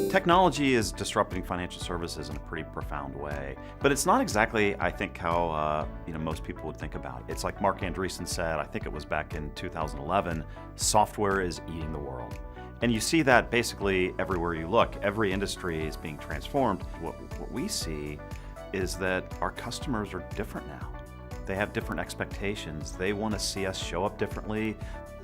Technology is disrupting financial services in a pretty profound way, but it's not exactly, I think, how most people would think about it. It's like Mark Andreessen said, I think it was back in 2011, software is eating the world. And you see that basically everywhere you look. Every industry is being transformed. What we see is that our customers are different now. They have different expectations. They want to see us show up differently.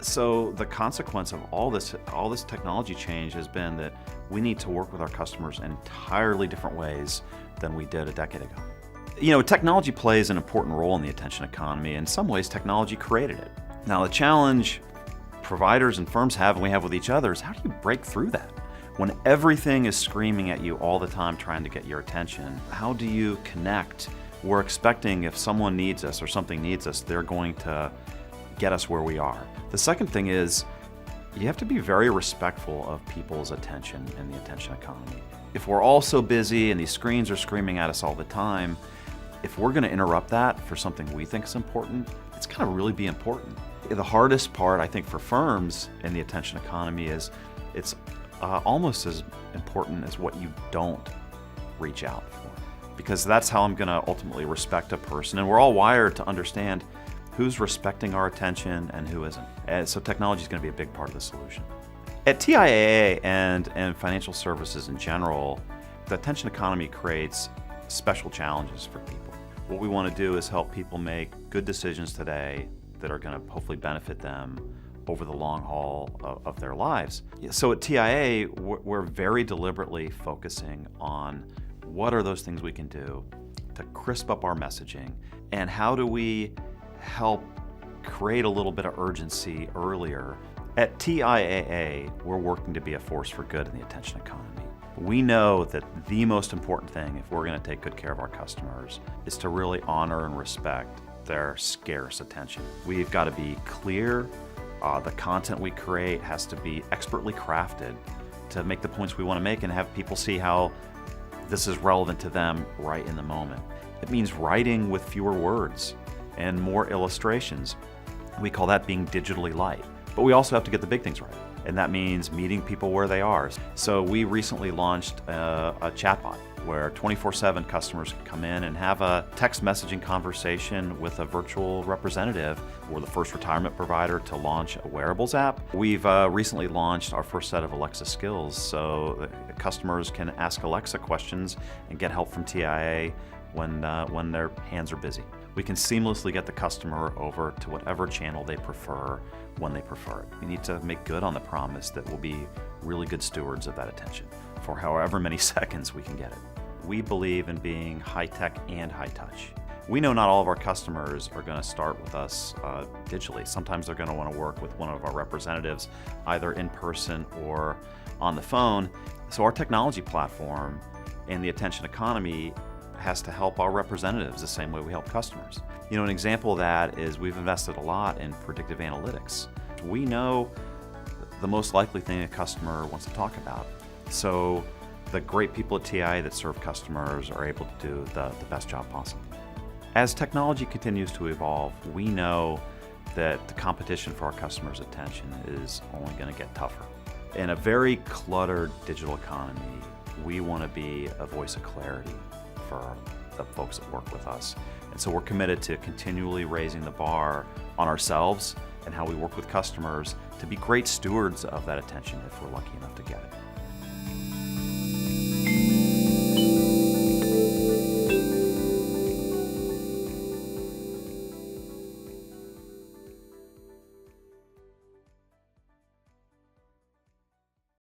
So the consequence of all this technology change has been that we need to work with our customers in entirely different ways than we did a decade ago. Technology plays an important role in the attention economy. In some ways, technology created it. Now, the challenge providers and firms have, and we have with each other, is how do you break through that? When everything is screaming at you all the time trying to get your attention, how do you connect? We're expecting if someone needs us or something needs us, they're going to get us where we are. The second thing is you have to be very respectful of people's attention in the attention economy. If we're all so busy and these screens are screaming at us all the time, if we're going to interrupt that for something we think is important, it's got to really be important. The hardest part, I think, for firms in the attention economy is it's almost as important as what you don't reach out for, because that's how I'm going to ultimately respect a person. And we're all wired to understand who's respecting our attention and who isn't. And so technology is going to be a big part of the solution. At TIAA and financial services in general, the attention economy creates special challenges for people. What we want to do is help people make good decisions today that are going to hopefully benefit them over the long haul of their lives. So at TIAA, we're very deliberately focusing on what are those things we can do to crisp up our messaging, and how do we help create a little bit of urgency earlier. At TIAA, we're working to be a force for good in the attention economy. We know that the most important thing, if we're going to take good care of our customers, is to really honor and respect their scarce attention. We've got to be clear. The content we create has to be expertly crafted to make the points we want to make and have people see how this is relevant to them right in the moment. It means writing with fewer words and more illustrations. We call that being digitally light. But we also have to get the big things right, and that means meeting people where they are. So we recently launched a chatbot where 24/7 customers can come in and have a text messaging conversation with a virtual representative. We're the first retirement provider to launch a wearables app. We've recently launched our first set of Alexa skills, so customers can ask Alexa questions and get help from TIAA when their hands are busy. We can seamlessly get the customer over to whatever channel they prefer when they prefer it. We need to make good on the promise that we'll be really good stewards of that attention for however many seconds we can get it. We believe in being high-tech and high-touch. We know not all of our customers are going to start with us digitally. Sometimes they're going to want to work with one of our representatives, either in person or on the phone. So our technology platform in the attention economy has to help our representatives the same way we help customers. An example of that is we've invested a lot in predictive analytics. We know the most likely thing a customer wants to talk about. So the great people at TIAA that serve customers are able to do the best job possible. As technology continues to evolve, we know that the competition for our customers' attention is only going to get tougher. In a very cluttered digital economy, we want to be a voice of clarity for the folks that work with us. And so we're committed to continually raising the bar on ourselves and how we work with customers to be great stewards of that attention if we're lucky enough to get it.